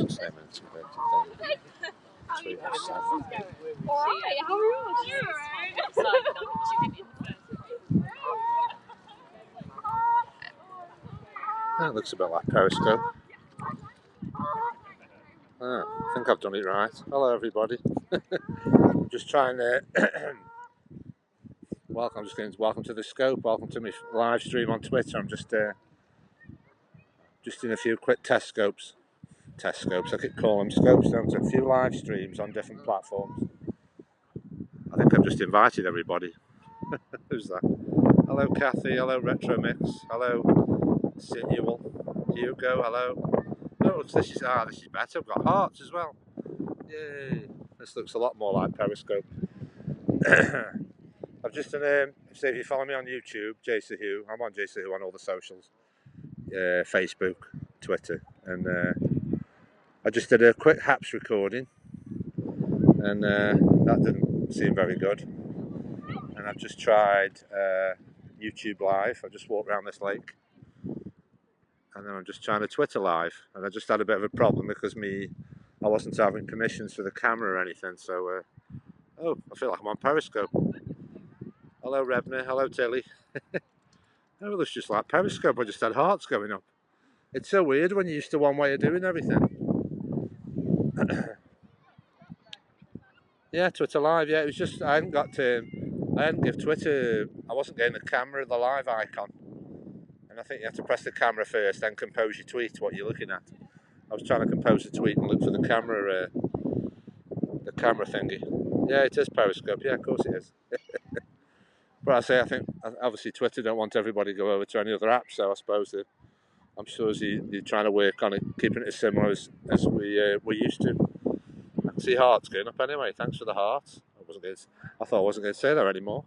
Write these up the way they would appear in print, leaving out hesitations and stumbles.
doesn't say minutes of it. 307. Alright, how are you? That looks a bit like Periscope. I think I've done it right. Hello, everybody. Just trying to welcome to the Scope. Welcome to my live stream on Twitter. I'm just doing a few quick test scopes. I keep calling them scopes, don't I? A few live streams on different platforms. I think I've just invited everybody. Who's that? Hello, Kathy. Hello, Retro Mix. Hello, Sinual. Hugo. Hello. Oh, this is better. I've got hearts as well. Yay! This looks a lot more like Periscope. I've just done. So if you follow me on YouTube, Jason Hugh. I'm on Jason Hugh on all the socials, Facebook, Twitter, and I just did a quick Haps recording, and that didn't seem very good. And I've just tried YouTube Live. I just walked around this lake, and then I'm just trying to Twitter Live, and I just had a bit of a problem because I wasn't having permissions for the camera or anything. So, I feel like I'm on Periscope. Hello, Rebner. Hello, Tilly. Oh, it looks just like Periscope. I just had hearts going up. It's so weird when you're used to one way of doing everything. Yeah, Twitter Live. Yeah, it was just I hadn't give Twitter. I wasn't getting the camera, the live icon, and I think you have to press the camera first, then compose your tweet. What you're looking at. I was trying to compose a tweet and look for the camera thingy. Yeah, it is Periscope. Yeah, of course it is. But I think obviously Twitter don't want everybody to go over to any other app, so I suppose I'm sure you're trying to work on it, keeping it as similar as we used to. I can see hearts going up anyway. Thanks for the hearts. I thought I wasn't going to say that anymore.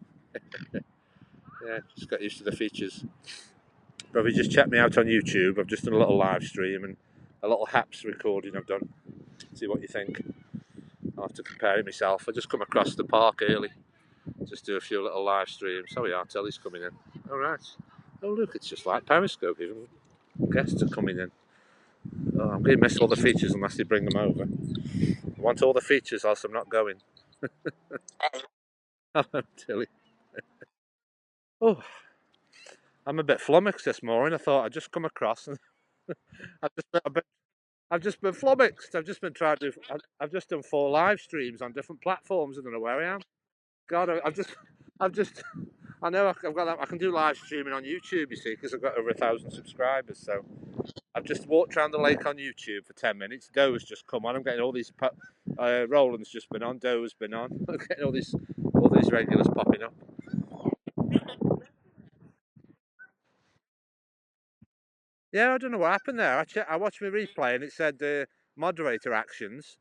Yeah, just got used to the features. But if you just check me out on YouTube, I've just done a little live stream and a little Haps recording I've done. See what you think. I'll have to compare it myself. I just come across the park early. Just do a few little live streams. Oh yeah, Telly's coming in. All right. Oh look, it's just like Periscope. Even guests are coming in. Oh, I'm going to miss all the features unless they bring them over. I want all the features, else I'm not going. Hello, Tilly. Oh, I'm a bit flummoxed this morning. I thought I'd just come across and I've just been flummoxed. I've just been trying to. I've just done 4 live streams on different platforms. I don't know where I am. God, I know I've got that. I can do live streaming on YouTube. You see, because I've got over 1,000 subscribers. So I've just walked around the lake on YouTube for 10 minutes. Doe's just come on. I'm getting all these. Roland's just been on. Doe's been on. I'm getting all these regulars popping up. Yeah, I don't know what happened there. I watched my replay and it said moderator actions,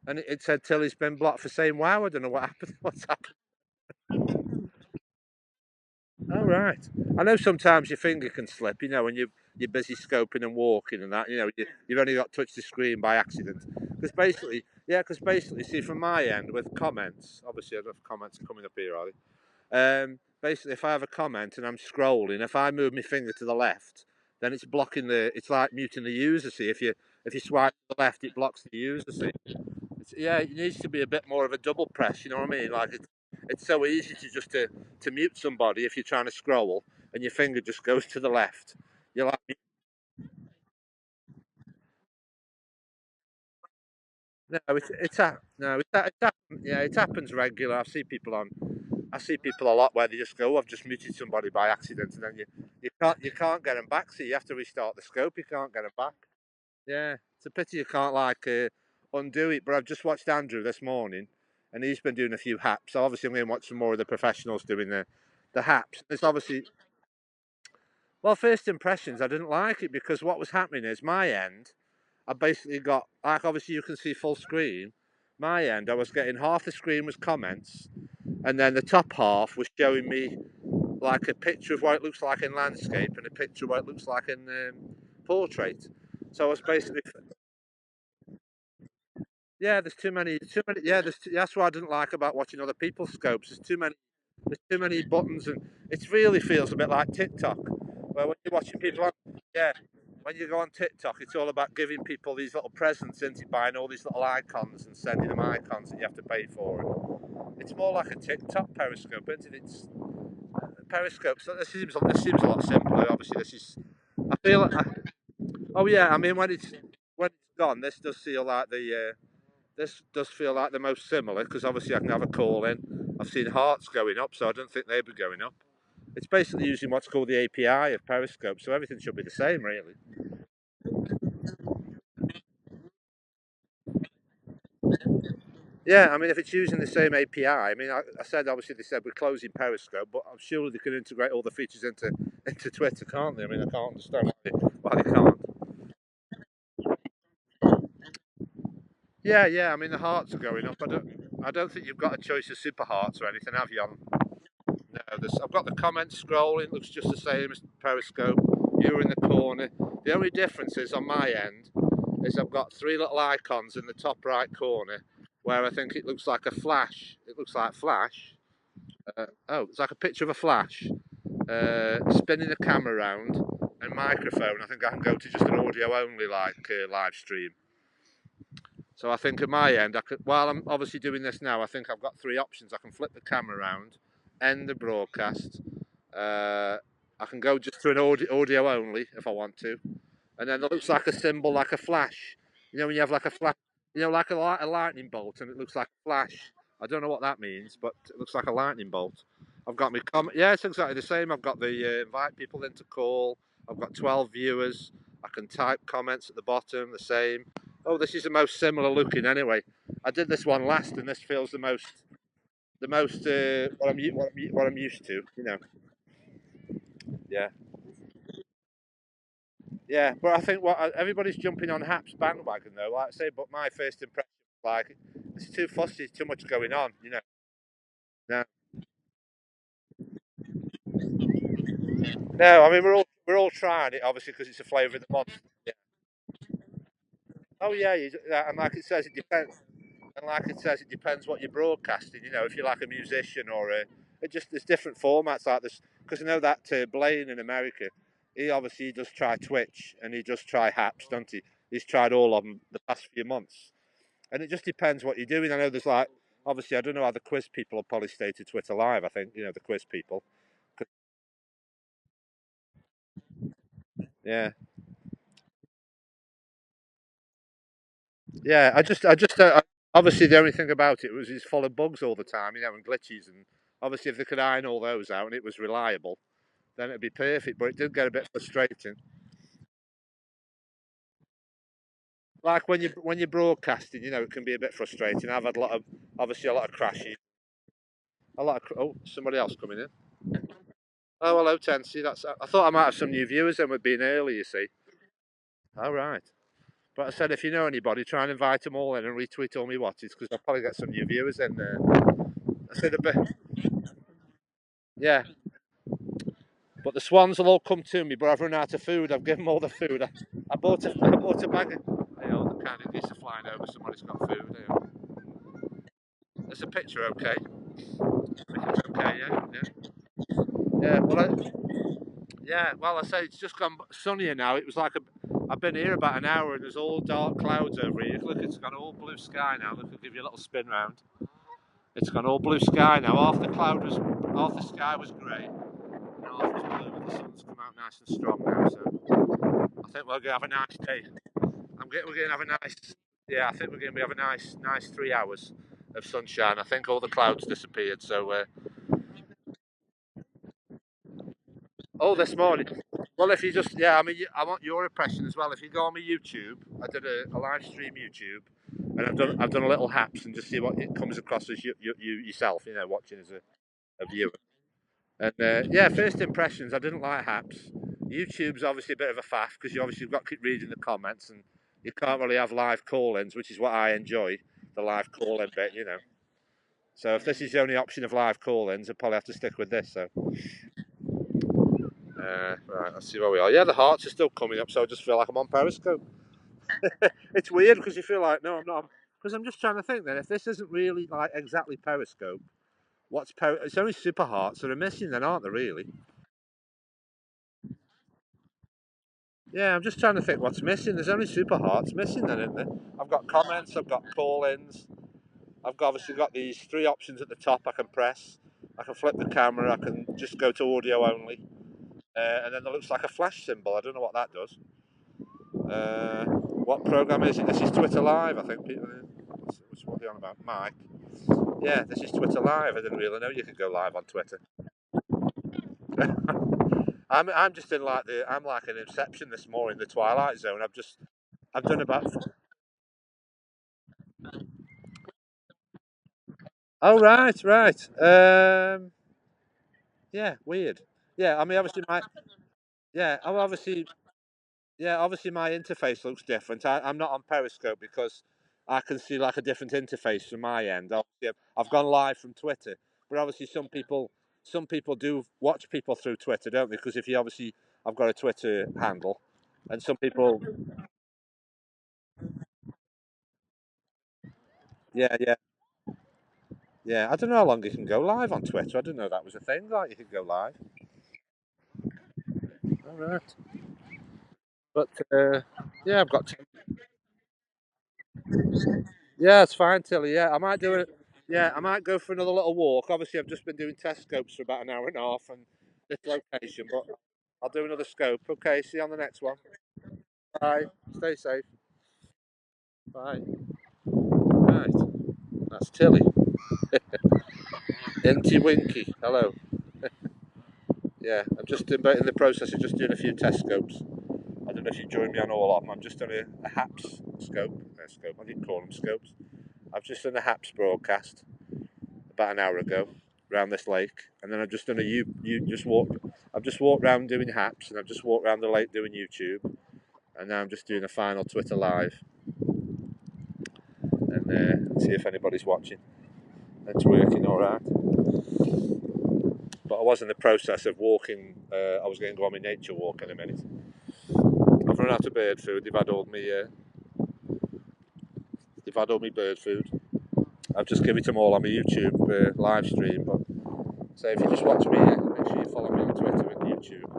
and it said Tilly's been blocked for saying wow. I don't know what happened. What's happened? Oh right. I know sometimes your finger can slip. You know when you're busy scoping and walking and that. You know you've only got to touch the screen by accident. Because basically, see from my end with comments. Obviously, I don't have comments coming up here, are they? Basically, if I have a comment and I'm scrolling, if I move my finger to the left, then it's blocking it's like muting the user. See, if you swipe to the left, it blocks the user. See, it needs to be a bit more of a double press. You know what I mean? Like it's so easy to mute somebody if you're trying to scroll and your finger just goes to the left. You're like, it happens regular. I see people a lot where they just go, I've just muted somebody by accident, and then you can't get them back. So you have to restart the scope. You can't get them back. Yeah, it's a pity you can't undo it. But I've just watched Andrew this morning, and he's been doing a few haps. So obviously, I'm going to watch some more of the professionals doing the haps. It's obviously, well, first impressions, I didn't like it because what was happening is my end, I basically got, like obviously you can see full screen. My end, I was getting half the screen was comments, and then the top half was showing me like a picture of what it looks like in landscape and a picture of what it looks like in portrait. So I was basically, yeah, there's too many. Yeah, that's what I didn't like about watching other people's scopes. There's too many buttons, and it really feels a bit like TikTok, where when you're watching people on, yeah, when you go on TikTok, it's all about giving people these little presents, isn't it? Buying all these little icons and sending them icons that you have to pay for. It's more like a TikTok Periscope, isn't it? It's Periscope. So this seems a lot simpler. Obviously, this is. I feel. Oh yeah, I mean when it's gone, this does feel like this does feel like the most similar because obviously I can have a call in. I've seen hearts going up, so I don't think they'd be going up. It's basically using what's called the API of Periscope, so everything should be the same, really. Yeah, I mean, if it's using the same API, I mean, I said obviously they said we're closing Periscope, but I'm sure they can integrate all the features into Twitter, can't they? I mean, I can't understand why they can't. Yeah, yeah. I mean, the hearts are going up. I don't think you've got a choice of super hearts or anything, have you? No, I've got the comments scrolling. Looks just the same as Periscope. You're in the corner. The only difference is on my end is I've got three little icons in the top right corner where I think it looks like a flash. It looks like flash. Oh, it's like a picture of a flash. Spinning the camera around and microphone. I think I can go to just an audio only like live stream. So I think at my end, while I'm obviously doing this now, I think I've got three options. I can flip the camera around, end the broadcast. Uh, I can go just to an audio only if I want to, and then it looks like a symbol, like a flash. You know when you have like a flash, like a lightning bolt, and it looks like a flash. I don't know what that means, but it looks like a lightning bolt. I've got my comment. Yeah, it's exactly the same. I've got the invite people in to call. I've got 12 viewers. I can type comments at the bottom, the same. Oh, this is the most similar looking anyway. I did this one last, and this feels the most what I'm used to. Yeah. Yeah, but I think what everybody's jumping on Haps bandwagon though. Like I say, but my first impression, like, it's too fussy, too much going on. No, no. I mean, we're all trying it, obviously, because it's a flavour of the month. Yeah. Oh yeah, yeah, and like it says, it depends. And like it says, it depends what you're broadcasting. If you're like a musician or it just there's different formats like this. Because I know that Blaine in America, he does try Twitch and he does try Haps, doesn't he? He's tried all of them the past few months. And it just depends what you're doing. I know there's like, obviously, I don't know how the quiz people will probably stay to Twitter Live. I think the quiz people. Yeah, yeah. Obviously the only thing about it was it's full of bugs all the time, and glitches. And obviously, if they could iron all those out and it was reliable, then it'd be perfect. But it did get a bit frustrating. Like when you're broadcasting, it can be a bit frustrating. I've had obviously a lot of crashes, oh, somebody else coming in. Oh, hello, Tensi. I thought I might have some new viewers then with being early, you see. All right. But I said, if you know anybody, try and invite them all in and retweet all me watches because I'll probably get some new viewers in there. I said, yeah, but the swans will all come to me, but I've run out of food. I've given them all the food. I bought a bag of. Hey, oh, the kind of geese are flying over. Somebody's got food. Hey, oh. There's a picture, okay? It's okay, yeah, yeah. Yeah, well, I say it's just gone sunnier now. It was like I've been here about an hour and there's all dark clouds over here. Look, it's got all blue sky now. Look, I'll give you a little spin round. It's got all blue sky now. Half the sky was grey, and half was blue. And the sun's come out nice and strong now. So I think we're gonna have a nice day. We're gonna have a nice. Yeah, I think we're gonna have a nice 3 hours of sunshine. I think all the clouds disappeared. So, oh, this morning. Well, if you just, yeah, I mean, I want your impression as well. If you go on my YouTube, I did a live stream YouTube, and I've done a little haps and just see what it comes across as you yourself, watching as a viewer. And yeah, first impressions, I didn't like Haps. YouTube's obviously a bit of a faff because you obviously got to keep reading the comments and you can't really have live call-ins, which is what I enjoy, the live call-in bit. So if this is the only option of live call-ins, I'll probably have to stick with this. So right, let's see where we are. Yeah, the hearts are still coming up, so I just feel like I'm on Periscope. It's weird because you feel like, no, I'm not. Because I'm just trying to think then, if this isn't really like exactly Periscope, it's only super hearts that are missing then, aren't they, really? Yeah, I'm just trying to think what's missing. There's only Super Hearts missing then, isn't there? I've got comments, I've got call-ins, obviously got these three options at the top I can press. I can flip the camera, I can just go to audio only. And then there looks like a flash symbol. I don't know what that does. What program is it? This is Twitter Live, I think. People, which one are they on about? Mike. Yeah, this is Twitter Live. I didn't really know you could go live on Twitter. I'm just in like I'm like an Inception this morning, the Twilight Zone. I've done about. Oh right. Yeah, weird. Yeah, I mean obviously my yeah, I'm obviously yeah, obviously my interface looks different. I'm not on Periscope because I can see like a different interface from my end. Obviously, I've gone live from Twitter, but obviously some people do watch people through Twitter, don't they? Because if you obviously I've got a Twitter handle, and some people yeah. Yeah, I don't know how long you can go live on Twitter. I didn't know that was a thing. Like you could go live. All right, but yeah, I've got. Yeah, it's fine, Tilly. Yeah, I might do it. Yeah, I might go for another little walk. Obviously, I've just been doing test scopes for about an hour and a half and this location, but I'll do another scope. Okay, see you on the next one. Bye. Stay safe. Bye. Right, that's Tilly. Inty Winky. Hello. Yeah, I'm just in the process of just doing a few test scopes. I don't know if you joined me on all of them. I'm just doing a HAPS scope. Scope. I didn't call them scopes. I've just done a HAPS broadcast about an hour ago around this lake, and then I've just done I've just walked around doing HAPS, and I've just walked around the lake doing YouTube, and now I'm just doing a final Twitter live, and see if anybody's watching. It's working all right. But I was in the process of walking. I was going to go on my nature walk in a minute. I've run out of bird food. They've had all my bird food. I've just given it them all on my YouTube live stream. But so if you just watch me, make sure you follow me on Twitter and YouTube.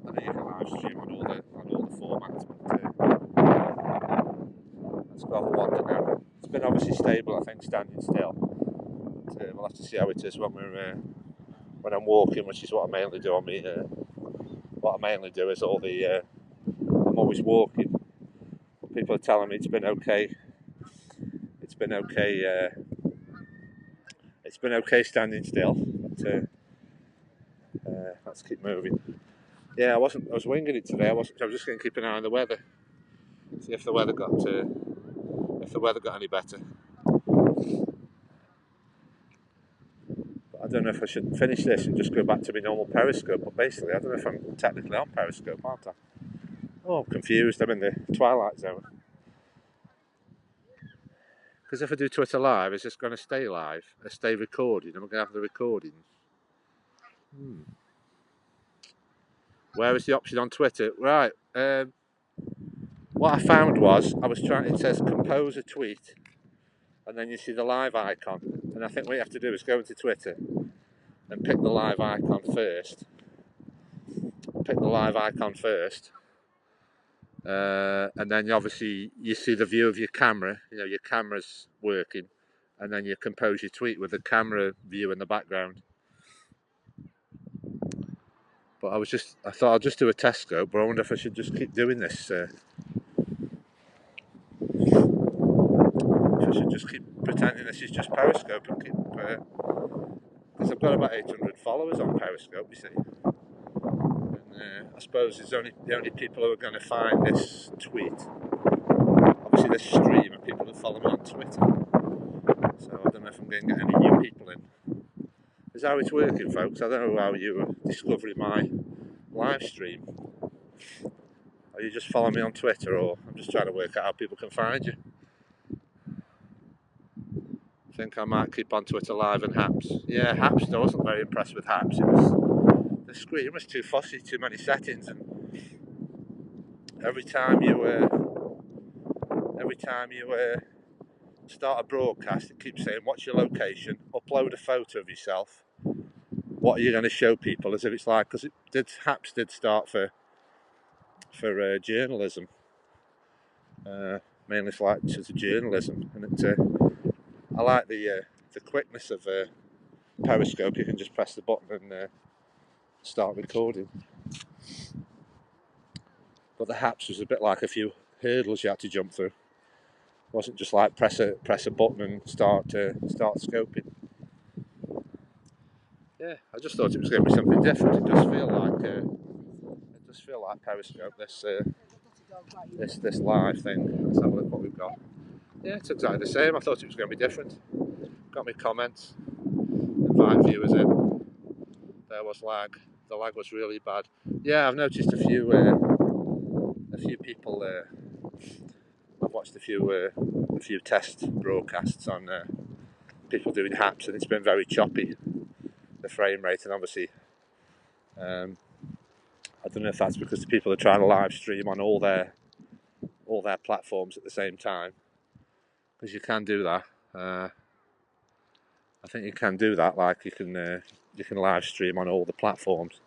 And then you can live stream on all the formats. But let's go have a wander now. It's been obviously stable, I think, standing still. But, we'll have to see how it is when I'm walking, which is what I mainly do on me. What I mainly do is I'm always walking. But people are telling me it's been okay. It's been okay. It's been okay standing still. But let's keep moving. Yeah, I was winging it today. I was just going to keep an eye on the weather. See if the weather got any better. But I don't know if I should finish this and just go back to my normal Periscope. But basically, I don't know if I'm technically on Periscope, aren't I? Oh, I'm confused. I'm in the Twilight Zone. Because if I do Twitter Live, is this going to stay live? Stay recorded? Am I going to have the recordings? Where is the option on Twitter? Right. What I found was it says compose a tweet, and then you see the live icon. And I think what you have to do is go into Twitter and pick the live icon first. And then obviously you see the view of your camera. You know your camera's working, and then you compose your tweet with the camera view in the background. But I thought I'll just do a test scope, but I wonder if I should just keep doing this. If I should just keep pretending this is just Periscope and keep, because I've got about 800 followers on Periscope, you see. And I suppose the only people who are going to find this tweet, obviously this stream, are people who follow me on Twitter. So I don't know if I'm going to get any new people in. Is that how it's working, folks? I don't know how you are discovering my live stream. Are you just following me on Twitter, or I'm just trying to work out how people can find you? I think I might keep on Twitter Live and HAPS. Yeah, HAPS. I wasn't very impressed with HAPS. The screen was too fussy, too many settings, and every time you start a broadcast, it keeps saying, "What's your location? Upload a photo of yourself. What are you going to show people?" As if it's like, because HAPS did start for for journalism, mainly for lectures of journalism, and I like the quickness of Periscope. You can just press the button and start recording. But the Haps was a bit like a few hurdles you had to jump through. It wasn't just like press a button and start scoping. Yeah, I just thought it was going to be something different. It does feel like Periscope. This live thing. Let's have a look what we've got. Yeah, it's exactly the same. I thought it was going to be different. Got me comments. Invite viewers in. There was lag. The lag was really bad. Yeah, I've noticed a few people. I've watched a few test broadcasts on people doing Haps, and it's been very choppy. The frame rate, and obviously, I don't know if that's because the people are trying to live stream on all their platforms at the same time, because you can do that. I think you can do that. Like you can live stream on all the platforms.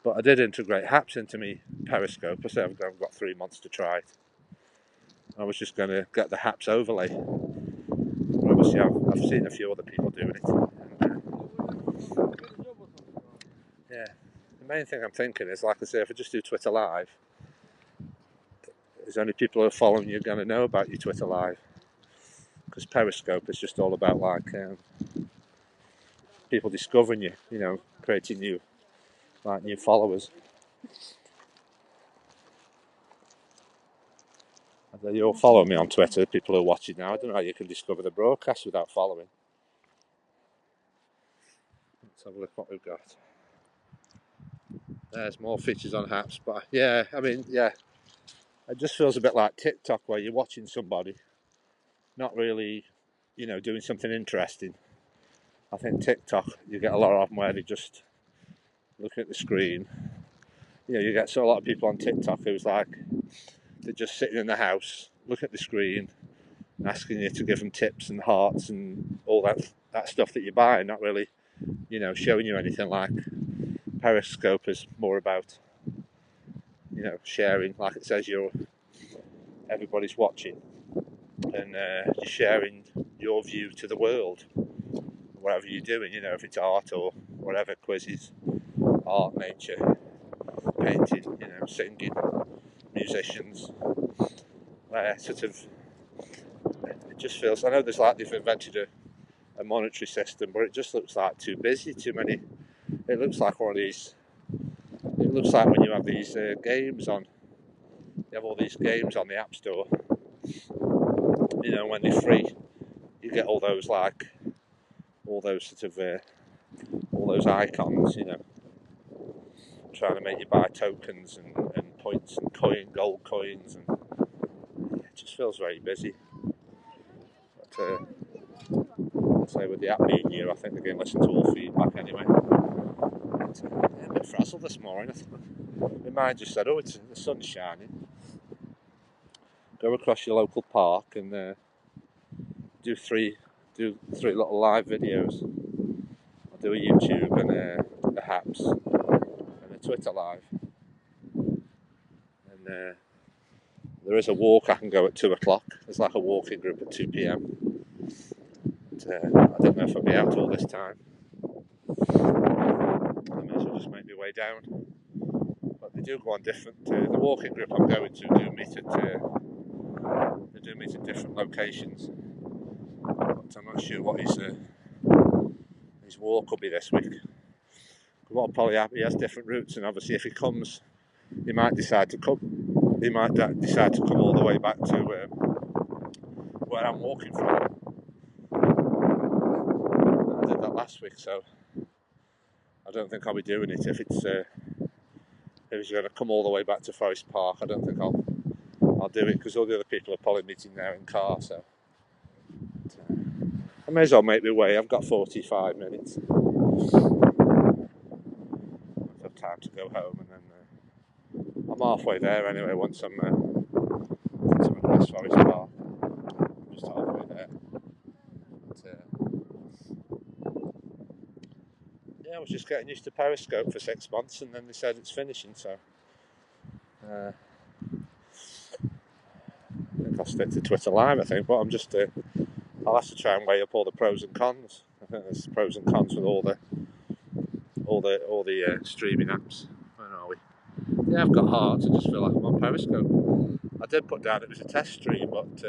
But I did integrate Haps into me Periscope. I said I've got 3 months to try it. I was just going to get the Haps overlay. But obviously, I've seen a few other people doing it. Yeah, the main thing I'm thinking is, like I say, if I just do Twitter Live, there's only people who are following you going to know about your Twitter Live. Because Periscope is just all about people discovering you, creating new followers. You all follow me on Twitter, people who are watching now. I don't know how you can discover the broadcast without following. Let's have a look what we've got. There's more features on Haps, but yeah, it just feels a bit like TikTok, where you're watching somebody, not really, doing something interesting. I think TikTok, you get a lot of them where they just look at the screen. You get a lot of people on TikTok who's like, they're just sitting in the house, looking at the screen, and asking you to give them tips and hearts and all that stuff that you buy, not really, showing you anything. Like Periscope is more about, sharing, like it says, everybody's watching, and you're sharing your view to the world, whatever you're doing, if it's art or whatever, quizzes, art, nature, painting, singing, musicians, where sort of, it just feels, I know there's like they've invented a monetary system, but it just looks like too busy, too many. It looks like one of these, it looks like when you have these games on, you have all these games on the App Store, when they're free, you get all those sort of, all those icons, trying to make you buy tokens and points and gold coins, and it just feels very busy. But say with the app being new, I think they're going to listen to all feedback anyway. But, a bit frazzled this morning. My mind just said, the sun's shining. Go across your local park and do three little live videos. I'll do a YouTube and a Haps and a Twitter Live. And there is a walk I can go at 2 o'clock. There's like a walking group at 2 p.m. But, I don't know if I'll be out all this time. I may as well just make my way down. But they do go on different. The walking group I'm going to do meet at different locations. But I'm not sure what his walk will be this week. What will probably happen, he has different routes, and obviously if he comes, he might decide to come. He might decide to come all the way back to where I'm walking from. I did that last week, so I don't think I'll be doing it. If he's going to come all the way back to Forest Park, I don't think I'll do it, because all the other people are probably meeting there in car. So I may as well make my way. I've got 45 minutes. I've got time to go home, and then I'm halfway there anyway. Once I'm across Forest Park, I'm just halfway there. But, I was just getting used to Periscope for 6 months, and then they said it's finishing, so I think I'll stick to Twitter Live. I think, but I'm just I'll have to try and weigh up all the pros and cons. I think there's pros and cons with all the streaming apps. Where are we? Yeah, I've got Hearts. I just feel like I'm on Periscope. I did put down it was a test stream, but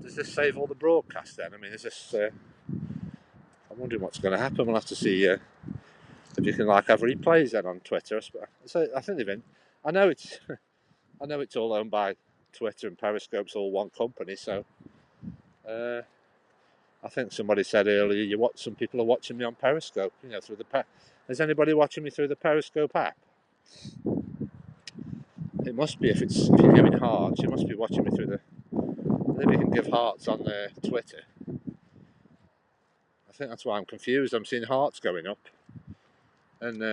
does this save all the broadcasts then? I mean, is this? I'm wondering what's going to happen. We'll have to see if you can have replays then on Twitter. So I think they've. I know it's all owned by Twitter and Periscope's all one company. So I think somebody said earlier, some people are watching me on Periscope. Through the. Is anybody watching me through the Periscope app? It must be if you're giving hearts, you must be watching me through the. If you can give hearts on Twitter. I think that's why I'm confused. I'm seeing hearts going up, and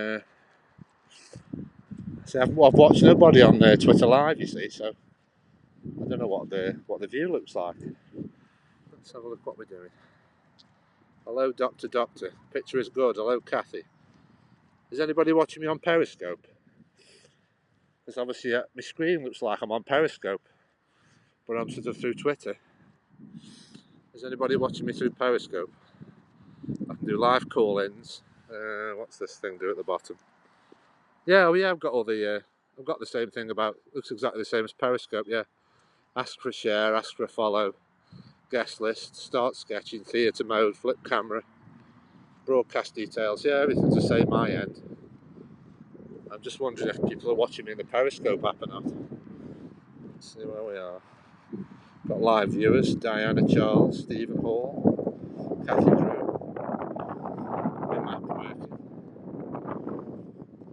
I've watched nobody on Twitter Live. You see, so I don't know what the view looks like. Let's have a look what we're doing. Hello, Doctor. Picture is good. Hello, Kathy. Is anybody watching me on Periscope? Because obviously my screen looks like I'm on Periscope, but I'm sort of through Twitter. Is anybody watching me through Periscope? I can do live call-ins. What's this thing do at the bottom? Yeah, I've got all the. I've got the same thing about. Looks exactly the same as Periscope. Yeah. Ask for a share. Ask for a follow. Guest list. Start sketching. Theatre mode. Flip camera. Broadcast details. Yeah, everything's the same my end. I'm just wondering if people are watching me in the Periscope app or not. Let's see where we are. Got live viewers. Diana Charles. Stephen Hall. Kathy Drew.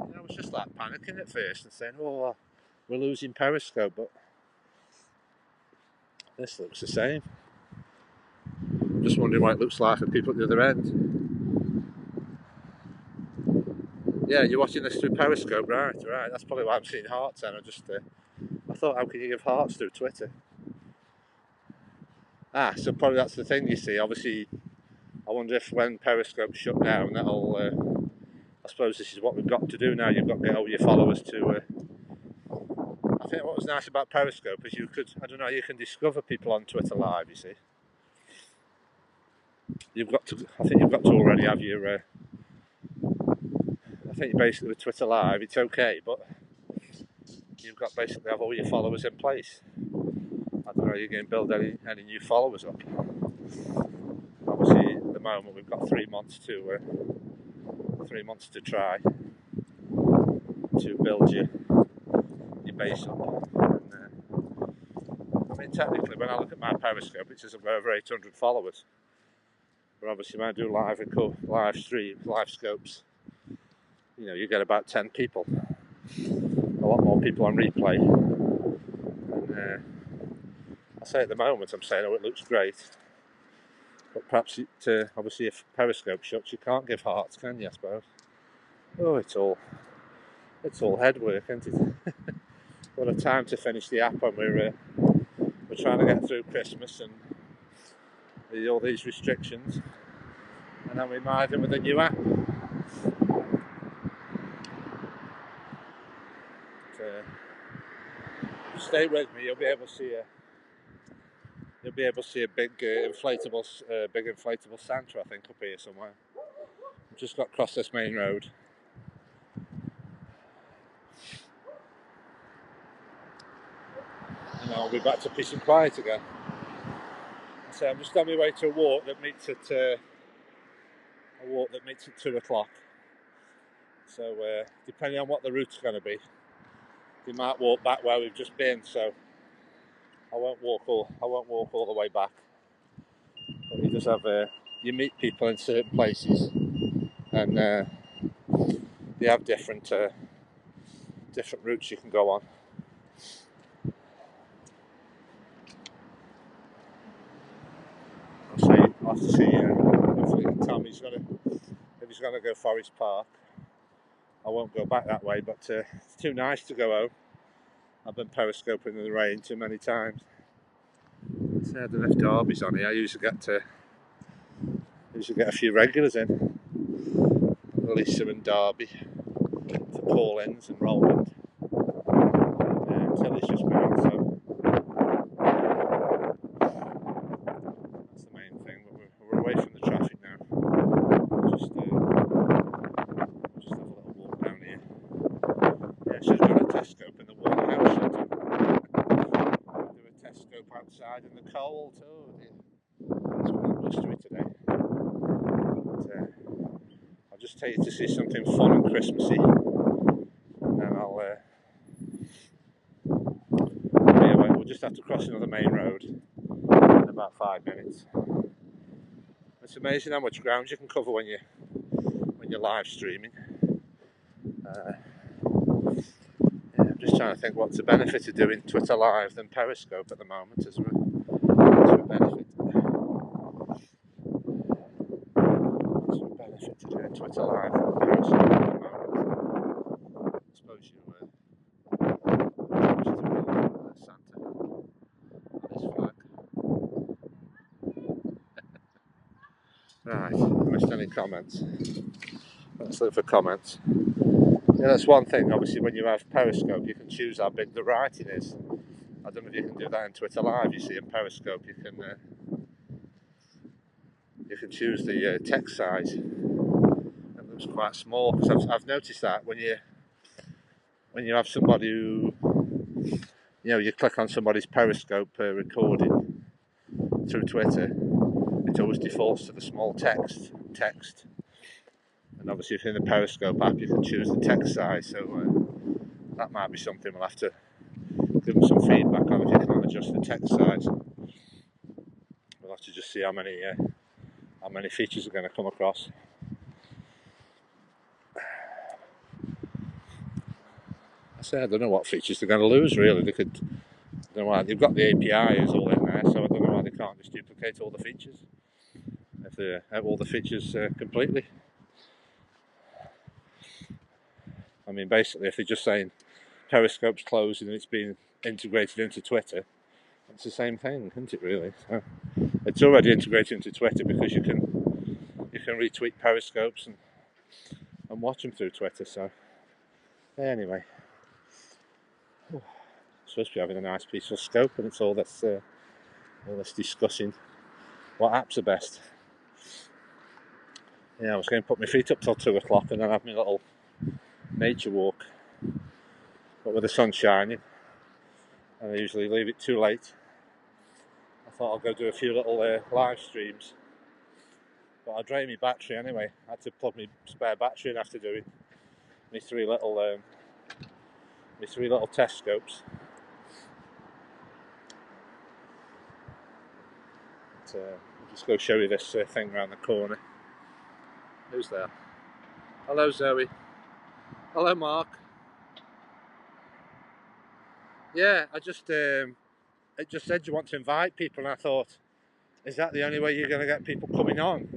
I was just panicking at first and saying, "Oh, we're losing Periscope," but this looks the same. I'm just wondering what it looks like for people at the other end. Yeah, you're watching this through Periscope, right? That's probably why I'm seeing hearts. And I thought, how can you give hearts through Twitter? So probably that's the thing. You see, obviously, I wonder if when Periscope shut down, that'll. I suppose this is what we've got to do now. You've got to get all your followers to. I think what was nice about Periscope is you can discover people on Twitter Live. You see, I think you've got to already have your. I think basically with Twitter Live, it's okay, but you've got basically have all your followers in place. I don't know, you can build any new followers up. Obviously, at the moment we've got 3 months to 3 months to try to build your base up. And, I mean, technically, when I look at my Periscope, it says I've got over 800 followers. But obviously, when I do live streams, live scopes, you get about 10 people. A lot more people on replay. And I say at the moment, I'm saying, it looks great. But perhaps obviously, if Periscope shuts, you can't give hearts, can you? I suppose. Oh, it's all head work, isn't it? What a time to finish the app when we're trying to get through Christmas and all these restrictions, and then we might in with a new app. Stay with me. You'll be able to see a big inflatable Santa, I think, up here somewhere. I've just got across this main road. And I'll be back to peace and quiet again. So I'm just on my way to a walk that meets at 2 o'clock. So depending on what the route's going to be, we might walk back where we've just been. So I won't walk all the way back. But you just have you meet people in certain places, and they have different routes you can go on. I'll have to see. Hopefully, he can tell me if he's going to go Forest Park. I won't go back that way, but it's too nice to go home. I've been periscoping in the rain too many times. So I don't know if Derby's on here. I usually get a few regulars in. Lisa and Derby for call-ins and Roland. Charlie's just been on, so that's the main thing. But we're away from the traffic now. Just have a little walk down here. Yeah, she's got a Tesco in the Waterhouse. Do a Tesco outside in the cold. Oh dear, it's quite blustery today. But, I'll just take you to see something fun and Christmassy, and I'll. We'll just have to cross another main road in about 5 minutes. It's amazing how much ground you can cover when you're live streaming. I'm just trying to think what's the benefit of doing Twitter Live than Periscope at the moment. Is there a benefit? What's the benefit to doing Twitter Live than Periscope at the moment? I suppose you Santa on his flag. Right, missed any comments? Let's look for comments. Yeah, that's one thing. Obviously, when you have Periscope, you can choose how big the writing is. I don't know if you can do that in Twitter Live. You see, in Periscope, you can choose the text size. It looks quite small because I've noticed that when you have somebody who, you click on somebody's Periscope recording through Twitter, it always defaults to the small text. And obviously, if in the Periscope app, you can choose the text size. So that might be something we'll have to give them some feedback on, if you can't adjust the text size. We'll have to just see how many features are going to come across. I don't know what features they're going to lose, really. I don't know why. They've got the APIs all in there, so I don't know why they can't just duplicate all the features. If they have all the features completely. I mean, basically, if they're just saying Periscope's closed and it's being integrated into Twitter, it's the same thing, isn't it, really? So it's already integrated into Twitter because you can retweet Periscopes and watch them through Twitter. So anyway, supposed to be having a nice peaceful scope, and it's all this discussing what apps are best. Yeah, I was going to put my feet up till 2 o'clock and then have my little nature walk, but with the sun shining, and I usually leave it too late. I thought I'll go do a few little live streams, but I drained my battery anyway. I had to plug my spare battery in after doing my three little test scopes. But, I'll just go show you this thing around the corner. Who's there? Hello, Zoe. Hello, Mark. Yeah, I just it just said you want to invite people, and I thought, is that the only way you're going to get people coming on?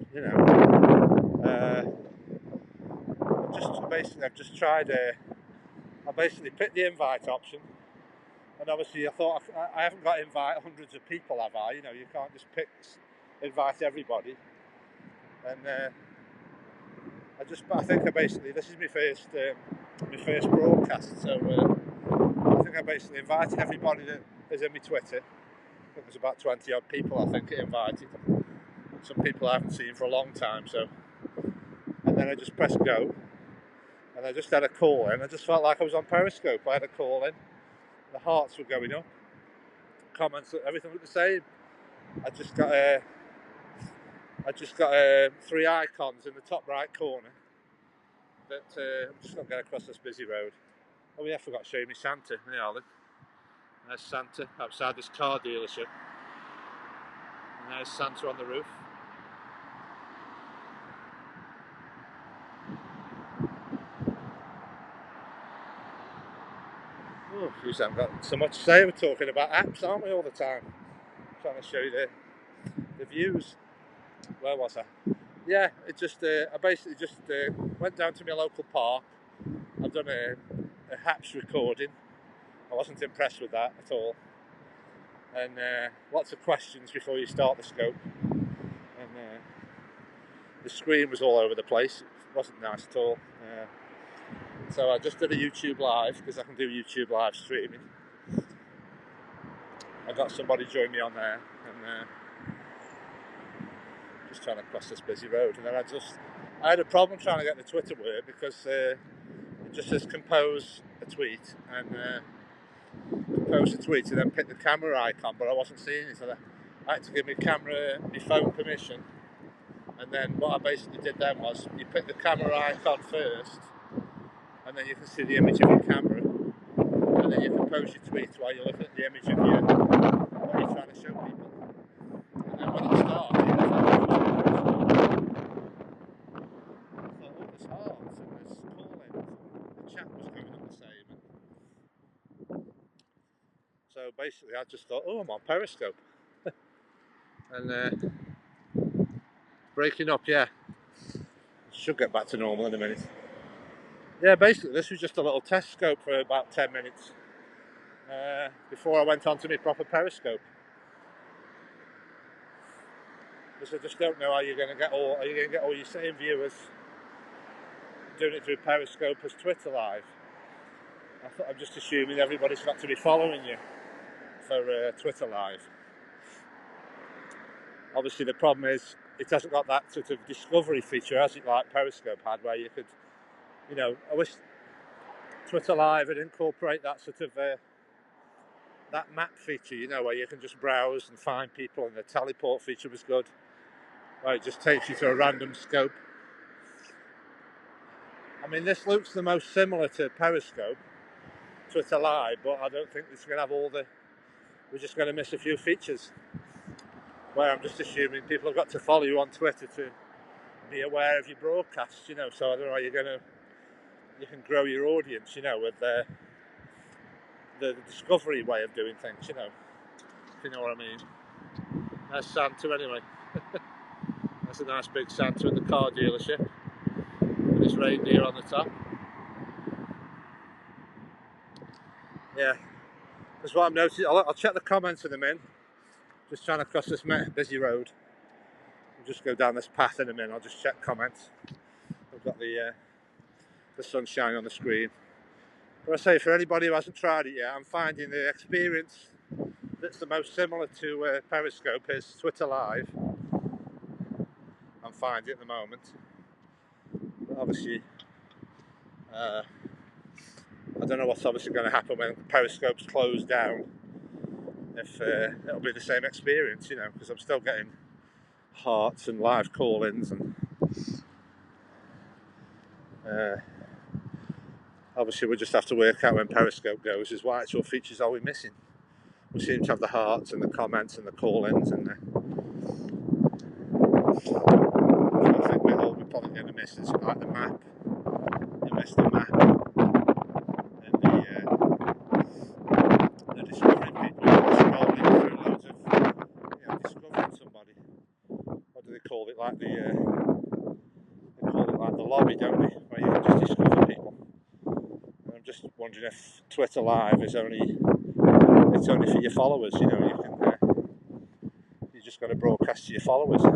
I've just tried. I basically picked the invite option, and obviously I thought I haven't got to invite hundreds of people, have I? You can't just invite everybody. And I think this is my first broadcast, so I think I basically invited everybody that is in my Twitter. I think there's about 20 odd people I think it invited. Some people I haven't seen for a long time, so. And then I just pressed go, and I just had a call in. I just felt like I was on Periscope. I had a call in, the hearts were going up, comments, everything looked the same. I just got 3 icons in the top right corner that I'm just not going across this busy road. Oh yeah, I forgot to show you my Santa. There you are, look. There's Santa outside this car dealership, and there's Santa on the roof. Oh, you haven't got so much to say. We're talking about apps, aren't we, all the time? I'm trying to show you the views. Where was I? Yeah, I basically just went down to my local park. I've done a HAPS recording. I wasn't impressed with that at all. And lots of questions before you start the scope. And the screen was all over the place. It wasn't nice at all. So I just did a YouTube live, because I can do YouTube live streaming. I got somebody join me on there, and just trying to cross this busy road, and then I had a problem trying to get the Twitter work because it just says compose a tweet and then pick the camera icon, but I wasn't seeing it, so I had to give my phone permission, and then what I basically did then was you pick the camera icon first, and then you can see the image of your camera, and then you can post your tweets while you're looking at the image of what you're trying to show people. And then when it started, I thought, oh, there's hearts and there's call-ins, and the chat was going on the same. So basically, I just thought, oh, I'm on Periscope. And breaking up, yeah. Should get back to normal in a minute. Yeah, basically, this was just a little test scope for about 10 minutes before I went on to my proper Periscope. Because I just don't know how you're going to get all your same viewers doing it through Periscope as Twitter Live. I'm just assuming everybody's got to be following you for Twitter Live. Obviously, the problem is it hasn't got that sort of discovery feature, has it, like Periscope had, where you could, I wish Twitter Live would incorporate that sort of that map feature, where you can just browse and find people, and the teleport feature was good, where it just takes you to a random scope. I mean, this looks the most similar to Periscope, Twitter Live, but I don't think it's going to have we're just going to miss a few features, where I'm just assuming people have got to follow you on Twitter to be aware of your broadcasts, so I don't know how you can grow your audience, with the discovery way of doing things, if you know what I mean. There's Santa anyway. That's a nice big Santa in the car dealership with his reindeer on the top. Yeah, that's what I'm noticing. I'll check the comments in a minute. Just trying to cross this busy road. I'll just go down this path in a minute. I'll just check comments. I've got the sunshine on the screen. But I say, for anybody who hasn't tried it yet, I'm finding the experience that's the most similar to Periscope is Twitter Live. I'm finding it at the moment. But obviously, I don't know what's obviously going to happen when Periscope's closed down. If it'll be the same experience, because I'm still getting hearts and live call-ins, and obviously we'll just have to work out when Periscope goes is what actual features are we missing. We seem to have the hearts and the comments and the call-ins, and I think we're probably going to miss is like the map. You miss the map and the discovering people, scrolling through loads of discovering somebody. What do they call it? Like they call it like the lobby, don't they? Where you can just discover people. And I'm just wondering if Twitter Live is only for your followers. You can you're just going to broadcast to your followers. You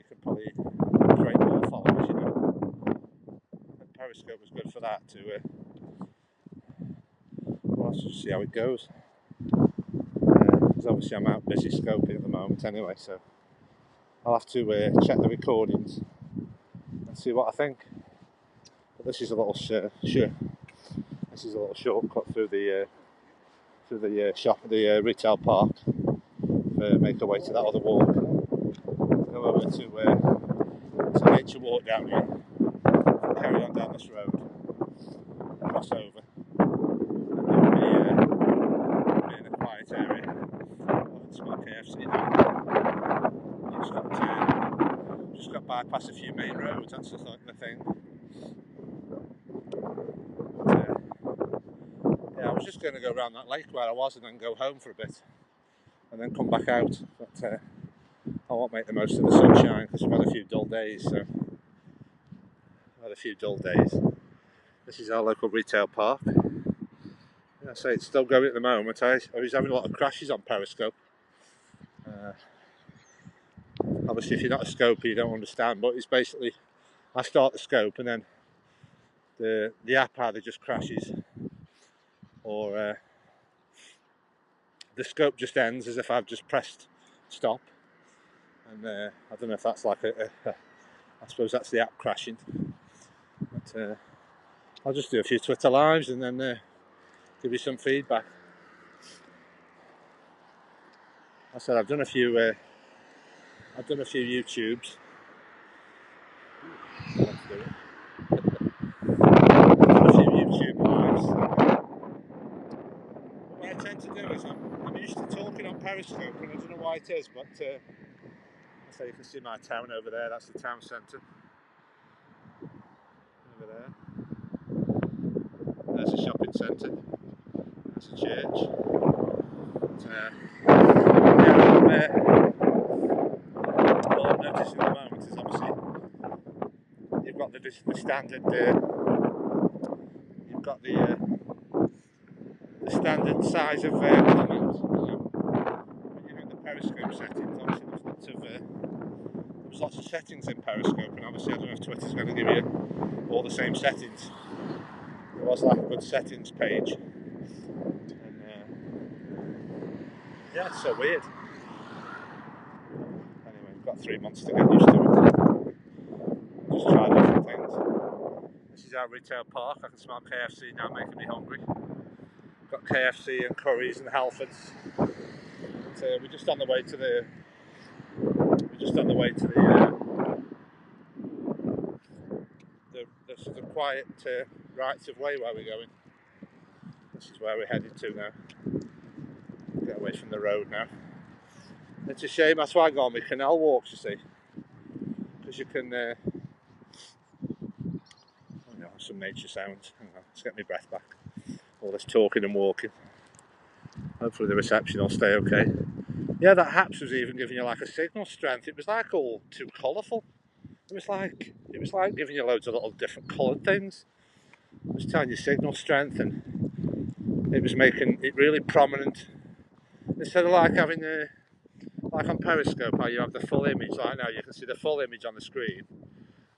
can probably create more followers. And Periscope was good for that too. Well, let's just see how it goes. Because obviously I'm out busy scoping at the moment anyway, so I'll have to check the recordings and see what I think. But this is a little this is a little shortcut through the shop, the retail park. Make our way to that other walk. Go over to Nature Walk down here. Carry on down this road. Cross over. And then be in a quiet area. It's got KFC now. Just got bypass a few main roads. That's the thing. But, I was just going to go around that lake where I was and then go home for a bit and then come back out, but I won't make the most of the sunshine because we've had a few dull days. This is our local retail park. I say it's still going at the moment. I was having a lot of crashes on Periscope. Obviously, if you're not a scoper, you don't understand, but it's basically I start the scope and then the app either just crashes or the scope just ends as if I've just pressed stop. And I don't know if that's like I suppose that's the app crashing. But I'll just do a few Twitter lives and then give you some feedback. I said I've done a few YouTubes. YouTube lives. What I tend to do is I'm used to talking on Periscope, and I don't know why it is, but so you can see my town over there. That's the town centre. Over there. There's a shopping centre. That's a church. What I'm noticing at the moment is obviously you've got the standard. You've got the standard size of comment. When you're in the Periscope settings, obviously there's lots of settings in Periscope, and obviously I don't know if Twitter's going to give you all the same settings. There was like a good settings page, and yeah, it's so weird. Anyway, we've got 3 months to get used to it. Just try different things. This is our retail park. I can smell KFC now, making me hungry. Got KFC and Curry's and Halfords. So we're just on the way to the sort of quiet rights of way where we're going. This is where we're headed to now. Get away from the road now. It's a shame, that's why I go on my canal walks, you see. Because you can some nature sounds. Hang on, let's get my breath back. All this talking and walking. Hopefully the reception will stay okay. Yeah, that Haps was even giving you like a signal strength. It was like all too colourful. It was like giving you loads of little different coloured things. It was telling you signal strength, and it was making it really prominent. Instead of like having like on Periscope, how you have the full image, like now you can see the full image on the screen,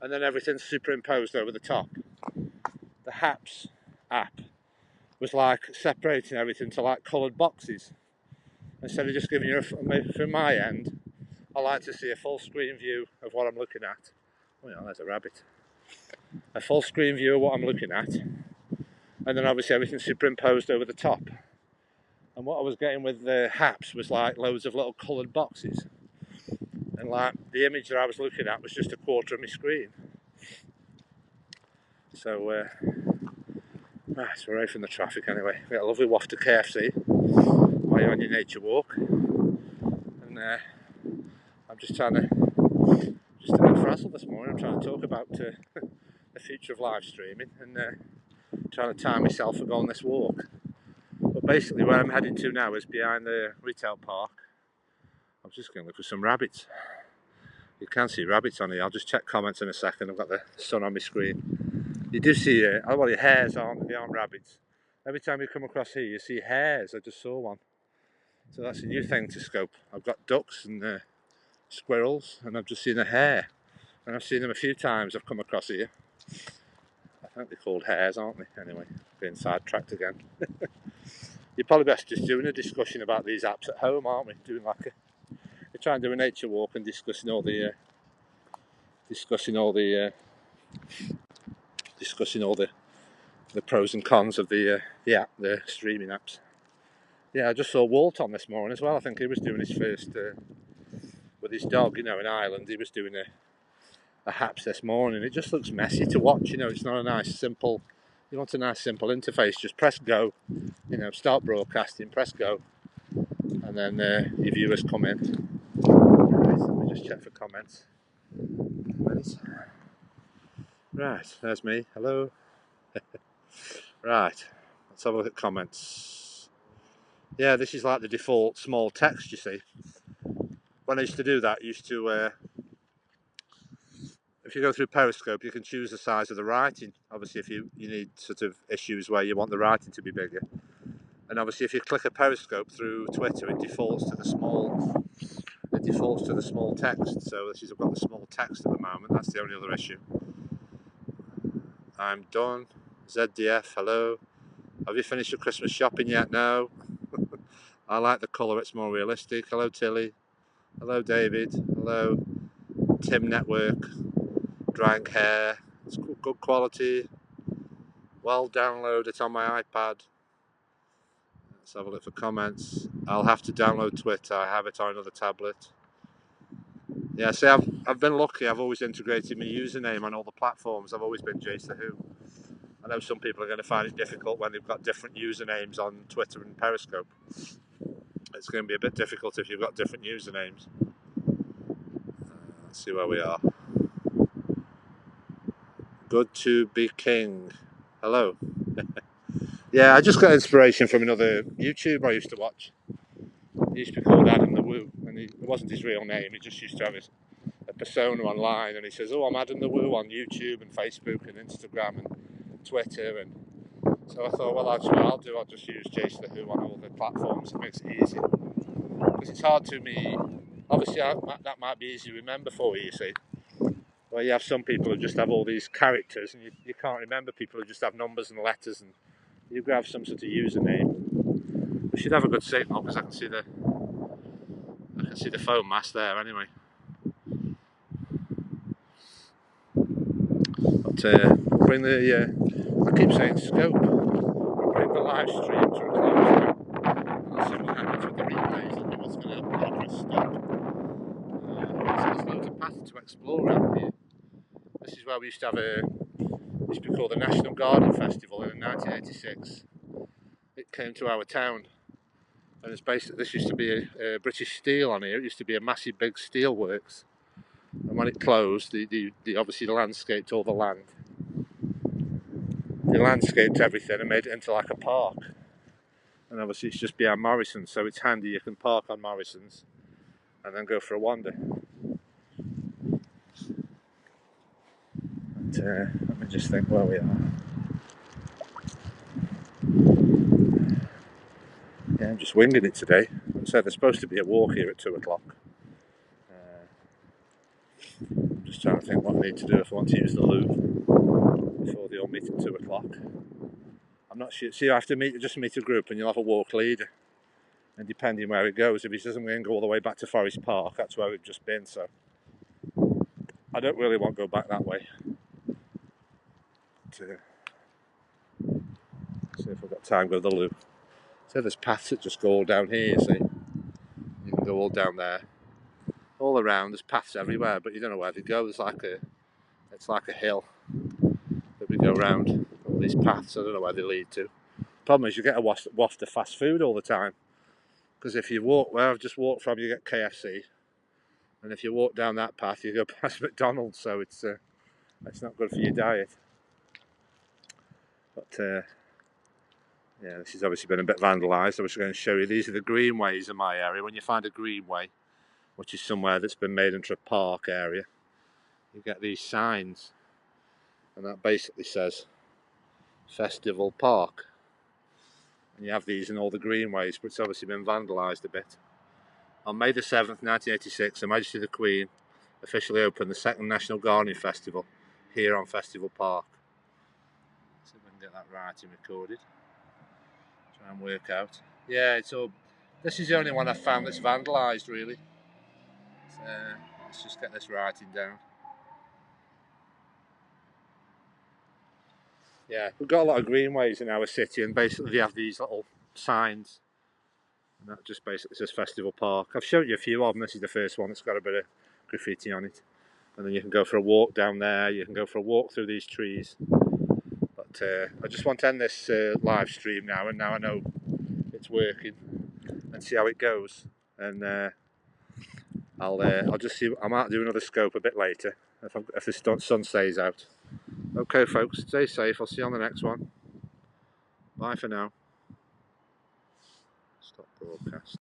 and then everything's superimposed over the top. The Haps app was like separating everything to like coloured boxes. Instead of just giving you, from my end, I like to see a full screen view of what I'm looking at. Oh yeah, there's a rabbit. A full screen view of what I'm looking at, and then obviously everything superimposed over the top. And what I was getting with the Haps was like loads of little coloured boxes, and like the image that I was looking at was just a quarter of my screen. So right, so we're away from the traffic anyway. We got a lovely waft of KFC while you're on your nature walk, and I'm just in a frazzle this morning. I'm trying to talk about the future of live streaming, and trying to time myself for going this walk. But basically where I'm heading to now is behind the retail park. I'm just going to look for some rabbits. You can see rabbits on here. I'll just check comments in a second. I've got the sun on my screen. You do see well, your hares aren't rabbits. Every time you come across here you see hares. I just saw one. So that's a new thing to scope. I've got ducks and squirrels, and I've just seen a hare. And I've seen them a few times. I've come across here. I think they're called hares, aren't they? Anyway, being sidetracked again. You're probably best just doing a discussion about these apps at home, aren't we? Doing like we're trying to do a nature walk and discussing all the pros and cons of the streaming apps. Yeah, I just saw Walt on this morning as well. I think he was doing his first with his dog, in Ireland. He was doing a Haps this morning. It just looks messy to watch. It's not a nice simple. You want a nice simple interface. Just press go. Start broadcasting. Press go, and then your viewers come in. Right, let me just check for comments. Right, there's me. Hello. Right, let's have a look at comments. Yeah, this is like the default small text, you see. When I used to do that, if you go through Periscope, you can choose the size of the writing. Obviously, if you need sort of issues where you want the writing to be bigger. And obviously, if you click a Periscope through Twitter, it defaults to the small text. So I've got the small text at the moment. That's the only other issue. I'm done. ZDF, hello. Have you finished your Christmas shopping yet? No. I like the colour, it's more realistic. Hello Tilly. Hello David. Hello Tim Network. Drying hair. It's good quality. Well download it on my iPad. Let's have a look for comments. I'll have to download Twitter. I have it on another tablet. Yeah, see, I've been lucky. I've always integrated my username on all the platforms. I've always been Jace the Who. I know some people are going to find it difficult when they've got different usernames on Twitter and Periscope. It's going to be a bit difficult if you've got different usernames. Let's see where we are. Good to be king. Hello. Yeah, I just got inspiration from another YouTuber I used to watch. He used to be called Adam the Woo, and it wasn't his real name. He just used to have a persona online, and he says, "Oh, I'm Adam the Woo on YouTube and Facebook and Instagram and Twitter." And so I thought, well, that's what I'll do. I'll just use Jace the Who on all the platforms. It makes it easy because it's hard to me. Obviously, that might be easy to remember for you. You see, well, you have some people who just have all these characters, and you can't remember people who just have numbers and letters, and you have some sort of username. We should have a good signal because I can see the phone mast there anyway. But we'll bring the I keep saying scope. We'll bring the live stream to a close now. We'll see what happens with the replays and what's going to happen after it's stopped. So there's loads of paths to explore around here. This is where we used to have it used to be called the National Garden Festival in 1986. It came to our town, and it's basically, this used to be a British Steel on here. It used to be a massive big steel works, and when it closed, the obviously landscaped all the land. They landscaped everything and made it into like a park, and obviously it's just behind Morrison's, so it's handy. You can park on Morrison's and then go for a wander. But, let me just think where we are. Yeah, I'm just winging it today. As I said, there's supposed to be a walk here at 2 o'clock. I'm just trying to think what I need to do if I want to use the loo before they all meet at 2 o'clock. I'm not sure. So you have to meet a group, and you'll have a walk leader. And depending where it goes, if he doesn't go all the way back to Forest Park, that's where we've just been. So I don't really want to go back that way. But, see if I've got time to go to the loo. So there's paths that just go all down here, you see. You can go all down there. All around, there's paths everywhere, but you don't know where they go. It's like a hill that we go round. All these paths, I don't know where they lead to. Problem is, you get a waft of fast food all the time. Because if you walk where I've just walked from, you get KFC. And if you walk down that path, you go past McDonald's, so it's not good for your diet. But yeah, this has obviously been a bit vandalised. I was going to show you, these are the greenways in my area. When you find a greenway, which is somewhere that's been made into a park area, you get these signs, and that basically says Festival Park. And you have these in all the greenways, but it's obviously been vandalised a bit. On May the 7th, 1986, Her Majesty the Queen officially opened the second National Gardening Festival here on Festival Park. See if I can get that right and recorded. Try and work out. Yeah, it's all. This is the only one I've found that's vandalised, really. Let's just get this writing down. Yeah, we've got a lot of greenways in our city, and basically they have these little signs, and that just basically says Festival Park. I've shown you a few of them. This is the first one that's got a bit of graffiti on it, and then you can go for a walk down there. You can go for a walk through these trees. But I just want to end this live stream now, and now I know it's working, and see how it goes. And I'll just see. I might do another scope a bit later if the sun stays out. Okay, folks, stay safe. I'll see you on the next one. Bye for now. Stop broadcast.